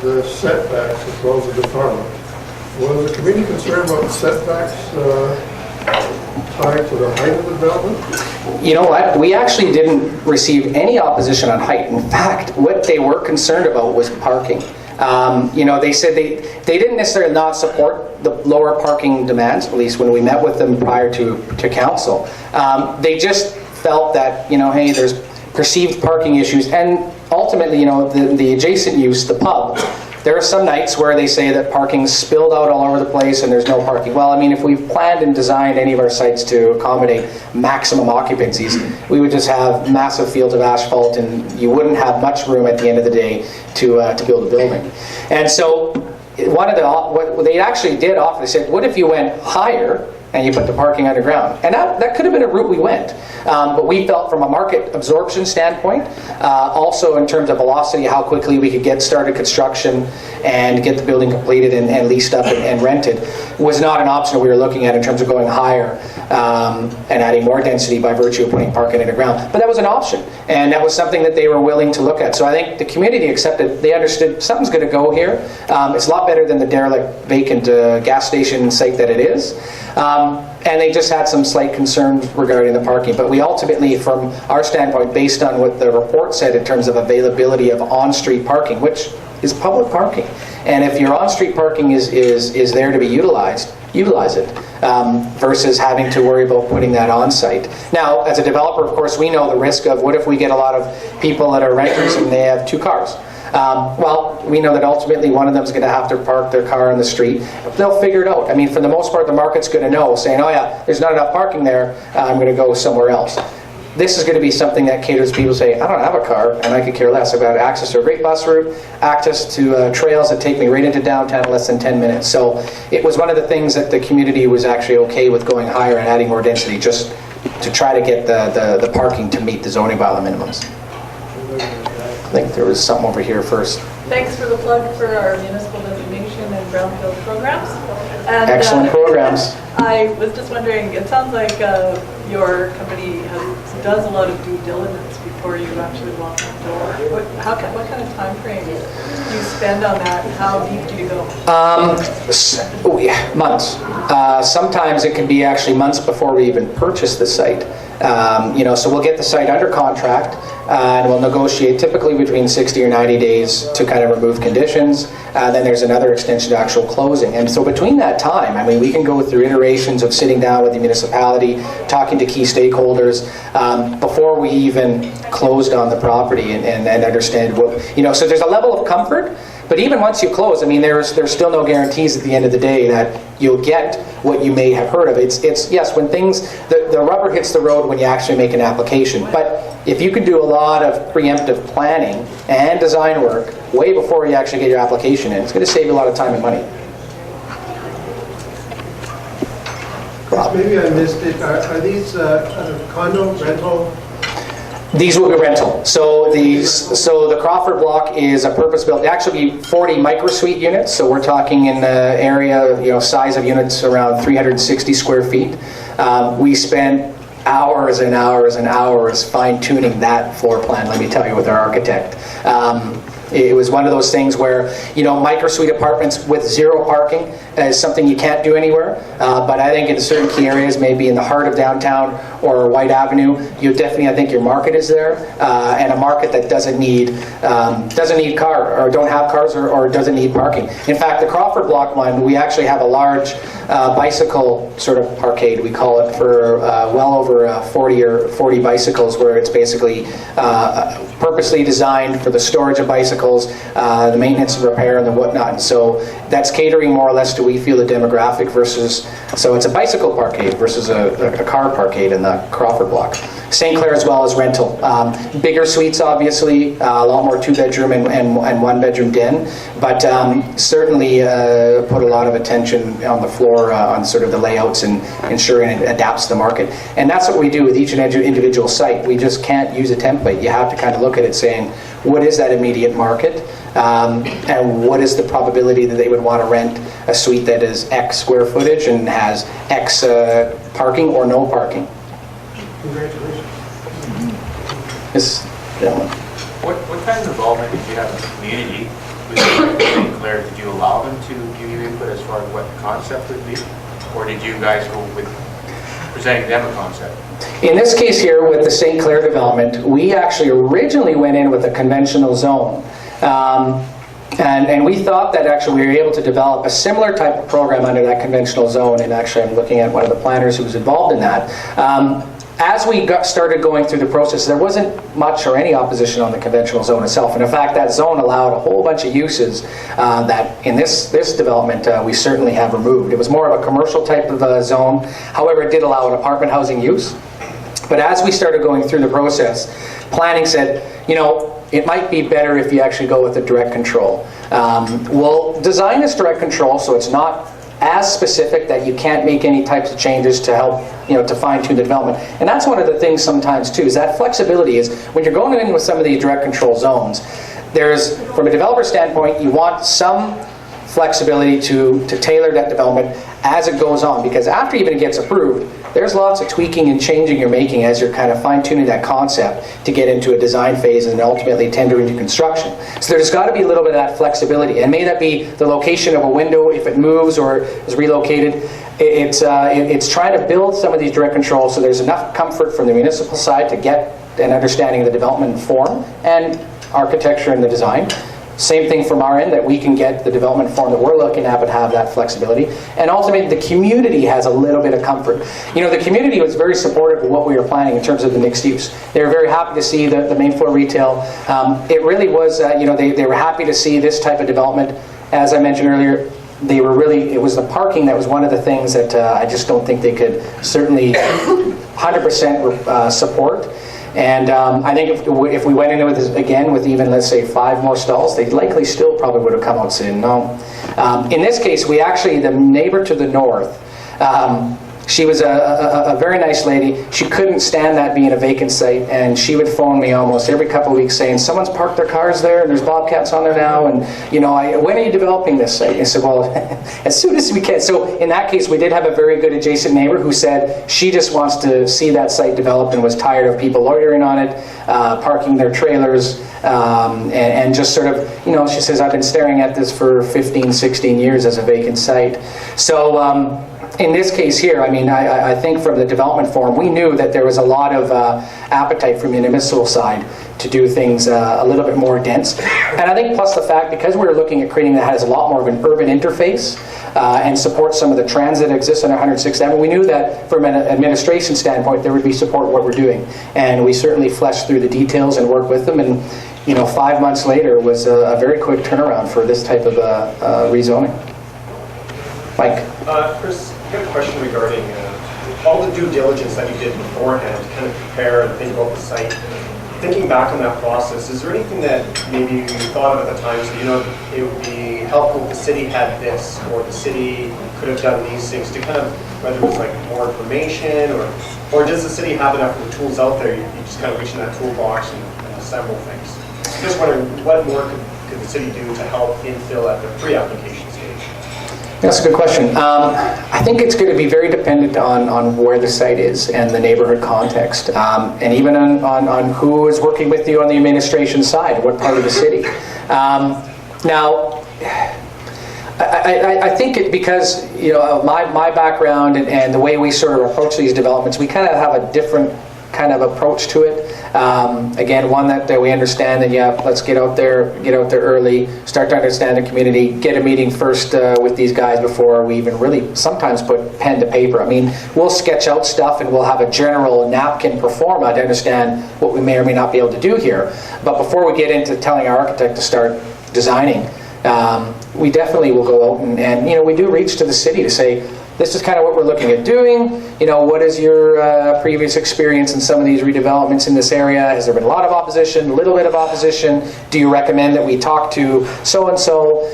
the setbacks as well as the department. Was the community concerned about setbacks tied to the height of the development? You know what? We actually didn't receive any opposition on height. In fact, what they were concerned about was parking. You know, they said they didn't necessarily not support the lower parking demands, at least when we met with them prior to council. They just felt that, you know, hey, there's perceived parking issues, and ultimately, you know, the adjacent use, the pub, there are some nights where they say that parking's spilled out all over the place and there's no parking. Well, I mean, if we've planned and designed any of our sites to accommodate maximum occupancies, we would just have massive fields of asphalt and you wouldn't have much room at the end of the day to build a building. And so what they actually did offer, they said, what if you went higher and you put the parking underground? And that could have been a route we went. But we felt from a market absorption standpoint, also in terms of velocity, how quickly we could get started construction and get the building completed and leased up and rented, was not an option we were looking at in terms of going higher and adding more density by virtue of putting parking underground. But that was an option, and that was something that they were willing to look at. So I think the community accepted, they understood something's going to go here. It's a lot better than the derelict vacant gas station site that it is. And they just had some slight concerns regarding the parking. But we ultimately, from our standpoint, based on what the report said in terms of availability of on-street parking, which is public parking, and if your on-street parking is there to be utilized, utilize it, versus having to worry about putting that on-site. Now, as a developer, of course, we know the risk of what if we get a lot of people that are renters and they have 2 cars. Well, we know that ultimately one of them is going to have to park their car on the street. They'll figure it out. I mean, for the most part, the market's going to know, saying, oh yeah, there's not enough parking there, I'm going to go somewhere else. This is going to be something that caters to people say, I don't have a car, and I could care less about access to a great bus route, access to trails that take me right into downtown in less than 10 minutes. So it was one of the things that the community was actually okay with going higher and adding more density, just to try to get the parking to meet the zoning bylaw minimums. I think there was something over here first. Thanks for the plug for our municipal designation and brownfield programs. And, excellent programs. I was just wondering, it sounds like your company does a lot of due diligence before you actually walk in the door. What kind of time frame do you spend on that, and how deep do you go? Months. Sometimes it can be actually months before we even purchase the site. You know, so we'll get the site under contract, and we'll negotiate typically between 60 or 90 days to kind of remove conditions. Then there's another extension to actual closing. And so between that time, I mean, we can go through iterations of sitting down with the municipality, talking to key stakeholders before we even closed on the property and understand what, you know, so there's a level of comfort. But even once you close, I mean, there's still no guarantees at the end of the day that you'll get what you may have heard of. It's yes, when things, the rubber hits the road when you actually make an application. But if you can do a lot of preemptive planning and design work way before you actually get your application in, it's going to save you a lot of time and money. Maybe I missed it. Are these condo rental? These will be rental. So the Crawford block is a purpose-built. It actually be 40 micro-suite units. So we're talking in the area, you know, size of units around 360 square feet. We spent hours and hours and hours fine-tuning that floor plan, let me tell you, with our architect. It was one of those things where, you know, micro-suite apartments with 0 parking is something you can't do anywhere. But I think in certain key areas, maybe in the heart of downtown or White Avenue, you definitely, I think your market is there, and a market that doesn't need car or don't have cars or doesn't need parking. In fact, the Crawford block one, we actually have a large bicycle sort of parkade, we call it, for well over 40 bicycles, where it's basically purposely designed for the storage of bicycles, the maintenance and repair and the whatnot. And so that's catering more or less to, we feel, the demographic versus, so it's a bicycle parkade versus a car parkade in the Crawford block. St. Clair as well as rental. Bigger suites, obviously, a lot more 2-bedroom and 1-bedroom den, but certainly put a lot of attention on the floor on sort of the layouts and ensuring it adapts to the market. And that's what we do with each and every individual site. We just can't use a template. You have to kind of look at it saying, what is that immediate market? And what is the probability that they would want to rent a suite that is X square footage and has X parking or no parking? Congratulations. This gentleman. What kind of involvement did you have in the community with St. Clair, did you allow them to give you input as far as what the concept would be? Or did you guys go with presenting them a concept? In this case here with the St. Clair development, we actually originally went in with a conventional zone. And we thought that actually we were able to develop a similar type of program under that conventional zone, and actually I'm looking at one of the planners who was involved in that. As we started going through the process, there wasn't much or any opposition on the conventional zone itself. And in fact, that zone allowed a whole bunch of uses that in this development we certainly have removed. It was more of a commercial type of zone. However, it did allow an apartment housing use. But as we started going through the process, planning said, you know, it might be better if you actually go with a direct control. We'll design this direct control so it's not as specific that you can't make any types of changes to help, you know, to fine-tune the development. And that's one of the things sometimes too, is that flexibility is when you're going in with some of these direct control zones, there's, from a developer standpoint, you want some flexibility to tailor that development as it goes on, because after even it gets approved, there's lots of tweaking and changing you're making as you're kind of fine-tuning that concept to get into a design phase and ultimately tender into construction. So there's got to be a little bit of that flexibility, and may that be the location of a window if it moves or is relocated. It's trying to build some of these direct controls so there's enough comfort from the municipal side to get an understanding of the development form and architecture and the design. Same thing from our end, that we can get the development form that we're looking at but have that flexibility. And ultimately, the community has a little bit of comfort. You know, the community was very supportive of what we were planning in terms of the mixed use. They were very happy to see the main floor retail. It really was, you know, they were happy to see this type of development. As I mentioned earlier, they were really, it was the parking that was one of the things that I just don't think they could certainly 100% support. And I think if we went into it again with even, let's say, 5 more stalls, they likely still probably would have come out saying no. In this case, we actually, the neighbor to the north, she was a very nice lady. She couldn't stand that being a vacant site, and she would phone me almost every couple of weeks saying, someone's parked their cars there, and there's bobcats on there now, and you know, when are you developing this site? And I said, well, as soon as we can. So in that case, we did have a very good adjacent neighbor who said she just wants to see that site developed and was tired of people loitering on it, parking their trailers, and just sort of, you know, she says, I've been staring at this for 15, 16 years as a vacant site. So in this case here, I mean, I think from the development forum, we knew that there was a lot of appetite from the municipal side to do things a little bit more dense. And I think plus the fact, because we were looking at creating that has a lot more of an urban interface and support some of the transit that exists on 106th Avenue, we knew that from an administration standpoint, there would be support what we're doing. And we certainly fleshed through the details and worked with them. And you know, 5 months later was a very quick turnaround for this type of rezoning. Mike? Chris, I have a question regarding all the due diligence that you did beforehand to kind of prepare and think about the site. Thinking back on that process, is there anything that maybe you thought of at the time, so you know it would be helpful if the city had this, or the city could have done these things to kind of, whether it was like more information, or does the city have enough of the tools out there, you just kind of reach in that toolbox and assemble things? Just wondering, what more could the city do to help infill at the pre-application stage? That's a good question. I think it's going to be very dependent on where the site is and the neighborhood context, and even on who is working with you on the administration side, what part of the city. Now, I think it, because you know my background and the way we sort of approach these developments, we kind of have a different kind of approach to it. Again, one that we understand that, yeah, let's get out there early, start to understand the community, get a meeting first with these guys before we even really sometimes put pen to paper. I mean, we'll sketch out stuff and we'll have a general napkin pro forma to understand what we may or may not be able to do here. But before we get into telling our architect to start designing, we definitely will go out and you know, we do reach to the city to say, this is kind of what we're looking at doing. You know, what is your previous experience in some of these redevelopments in this area? Has there been a lot of opposition, a little bit of opposition? Do you recommend that we talk to so-and-so?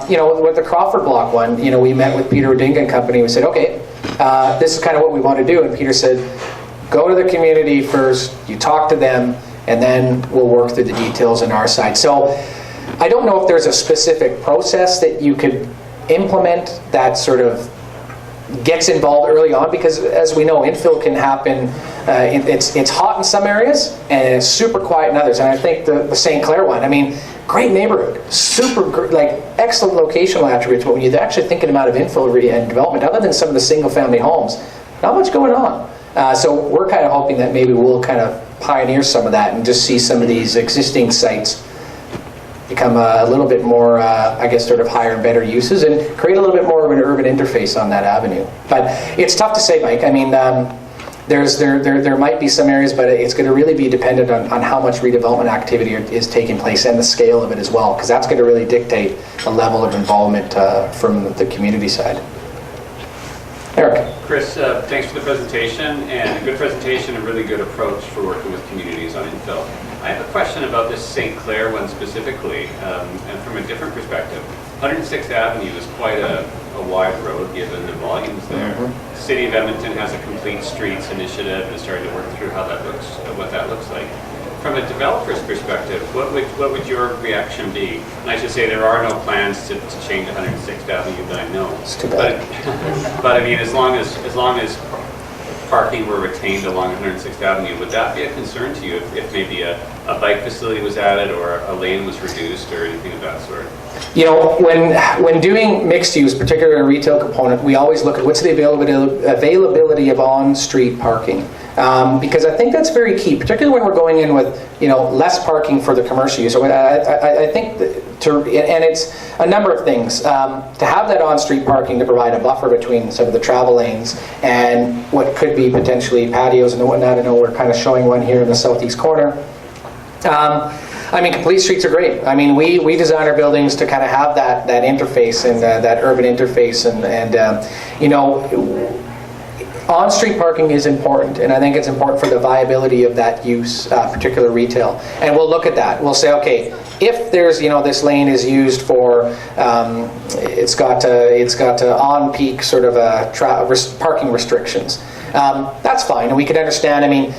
You know, with the Crawford Block one, you know, we met with Peter Odinga and company. We said, okay, this is kind of what we want to do. And Peter said, go to the community first, you talk to them, and then we'll work through the details on our side. So I don't know if there's a specific process that you could implement that sort of gets involved early on, because as we know, infill can happen, it's hot in some areas and it's super quiet in others. And I think the St. Clair one, I mean, great neighborhood, like excellent locational attributes, but when you actually think about of infill and development, other than some of the single family homes, not much going on. So we're kind of hoping that maybe we'll kind of pioneer some of that and just see some of these existing sites become a little bit more, I guess, sort of higher and better uses, and create a little bit more of an urban interface on that avenue. But it's tough to say, Mike. I mean, there might be some areas, but it's going to really be dependent on how much redevelopment activity is taking place and the scale of it as well, because that's going to really dictate the level of involvement from the community side. Eric. Chris, thanks for the presentation, and a good presentation, a really good approach for working with communities on infill. I have a question about this St. Clair one specifically, and from a different perspective. 106th Avenue is quite a wide road given the volumes there. Mm-hmm. The City of Edmonton has a complete streets initiative and is starting to work through how that looks, what that looks like. From a developer's perspective, what would your reaction be? And I should say there are no plans to change 106th Avenue that I know. It's too bad. But I mean, as long as parking were retained along 106th Avenue, would that be a concern to you if maybe a bike facility was added or a lane was reduced or anything of that sort? You know, when doing mixed use, particularly a retail component, we always look at what's the availability of on-street parking. Because I think that's very key, particularly when we're going in with, you know, less parking for the commercial use. So I think and it's a number of things. To have that on-street parking to provide a buffer between some of the travel lanes and what could be potentially patios and whatnot. I know we're kind of showing one here in the southeast corner. I mean, complete streets are great. I mean, we design our buildings to kind of have that interface and that urban interface, and you know, on-street parking is important, and I think it's important for the viability of that use, particular retail. And we'll look at that. We'll say, okay, if there's, you know, this lane is used for, it's got on-peak sort of parking restrictions. That's fine, and we can understand. I mean,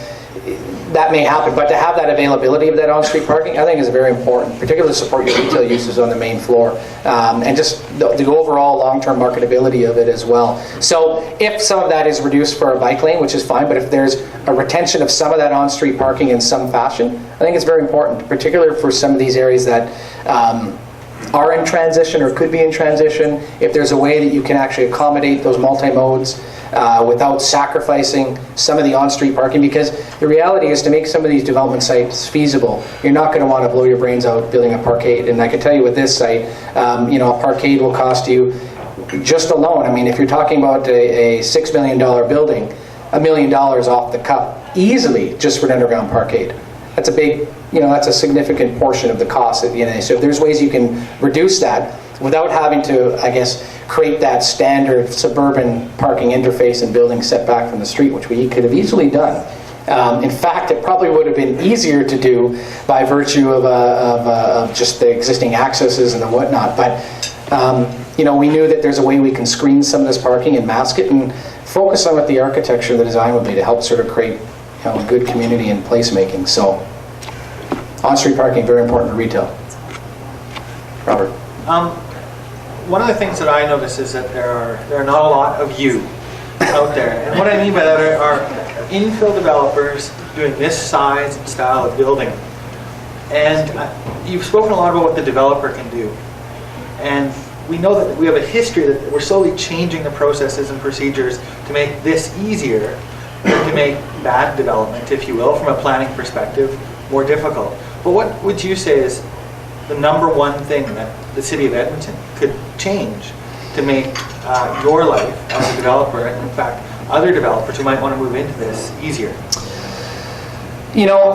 that may happen, but to have that availability of that on-street parking, I think is very important, particularly to support your retail uses on the main floor, and just the overall long-term marketability of it as well. So if some of that is reduced for a bike lane, which is fine, but if there's a retention of some of that on-street parking in some fashion, I think it's very important, particularly for some of these areas that are in transition or could be in transition. If there's a way that you can actually accommodate those multi-modes without sacrificing some of the on-street parking, because the reality is, to make some of these development sites feasible, you're not going to want to blow your brains out building a parkade. And I can tell you with this site, you know, a parkade will cost you, just alone, I mean, if you're talking about a $6 million building, $1 million off the cup easily just for an underground parkade. That's a big, you know, that's a significant portion of the cost at the end of the day. So if there's ways you can reduce that without having to, I guess, create that standard suburban parking interface and building setback from the street, which we could have easily done. In fact, it probably would have been easier to do by virtue of just the existing accesses and the whatnot. But you know, we knew that there's a way we can screen some of this parking and mask it and focus on what the architecture of the design would be to help sort of create, you know, a good community and placemaking. So, on-street parking, very important to retail. Robert. One of the things that I notice is that there are not a lot of you out there. And what I mean by that are infill developers doing this size and style of building. And you've spoken a lot about what the developer can do. And we know that we have a history that we're slowly changing the processes and procedures to make this easier, and to make bad development, if you will, from a planning perspective, more difficult. But what would you say is the number one thing that the City of Edmonton could change to make your life as a developer, and in fact other developers who might want to move into this, easier? You know,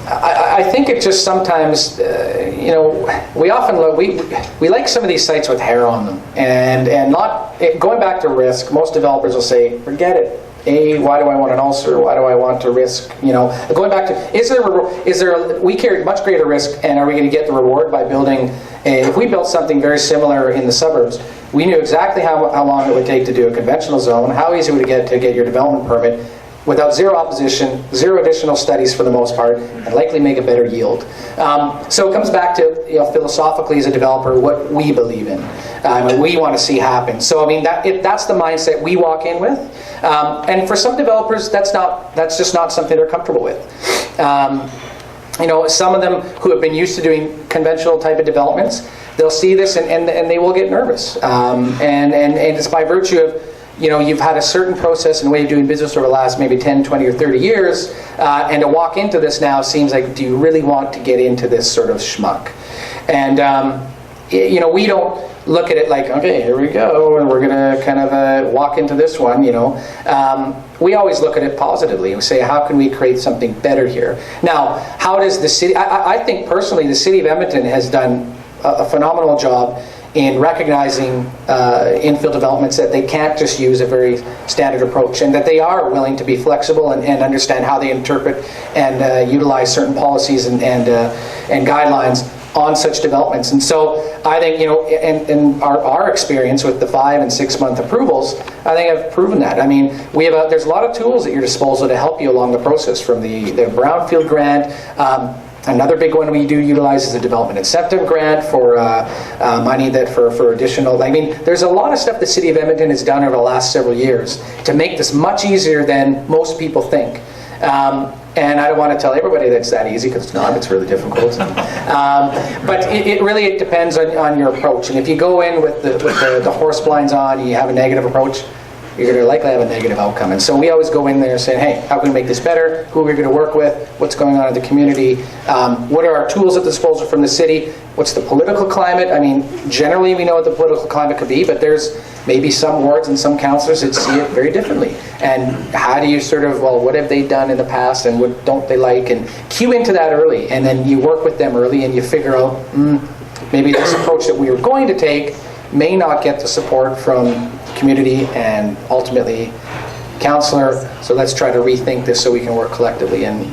I think it just sometimes, you know, we often look, we like some of these sites with hair on them, and not going back to risk. Most developers will say, forget it. Why do I want an ulcer? Why do I want to risk? You know, going back to, we carry much greater risk, and are we going to get the reward by building? If we built something very similar in the suburbs, we knew exactly how long it would take to do a conventional zone, how easy it would get to get your development permit, without zero opposition, zero additional studies for the most part, and likely make a better yield. So it comes back to, philosophically as a developer, what we believe in, what we want to see happen. So I mean, that's the mindset we walk in with. And for some developers, that's just not something they're comfortable with. Some of them who have been used to doing conventional type of developments, they'll see this and they will get nervous. And it's by virtue of, you've had a certain process and way of doing business over the last maybe 10, 20, or 30 years, and to walk into this now seems like, do you really want to get into this sort of schmuck? And, we don't look at it like, okay, here we go, and we're going to kind of walk into this one, We always look at it positively. We say, how can we create something better here? Now, how does the city, I think personally, the City of Edmonton has done a phenomenal job in recognizing infill developments, that they can't just use a very standard approach, and that they are willing to be flexible and understand how they interpret and utilize certain policies and guidelines on such developments. And so I think, in our experience with the 5 and 6 month approvals, I think I've proven that. I mean, there's a lot of tools at your disposal to help you along the process, from the brownfield grant. Another big one we do utilize is the development incentive grant for money for additional. I mean, there's a lot of stuff the City of Edmonton has done over the last several years to make this much easier than most people think. And I don't want to tell everybody that it's that easy, because it's not. It's really difficult. But it really depends on your approach. And if you go in with the horse blinds on, and you have a negative approach, you're going to likely have a negative outcome. And so we always go in there saying, hey, how can we make this better? Who are we going to work with? What's going on in the community? What are our tools at disposal from the city? What's the political climate? I mean, generally we know what the political climate could be, but there's maybe some wards and some councillors that see it very differently. And how do you what have they done in the past and what don't they like? And cue into that early, and then you work with them early and you figure out, maybe this approach that we were going to take may not get the support from community and ultimately councillor, so let's try to rethink this so we can work collectively. And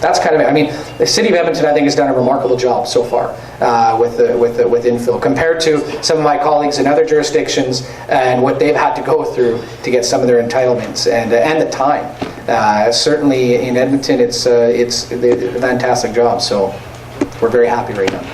that's kind of it. I mean, the City of Edmonton, I think, has done a remarkable job so far with infill, compared to some of my colleagues in other jurisdictions and what they've had to go through to get some of their entitlements and the time. Certainly in Edmonton, it's a fantastic job, so we're very happy right now.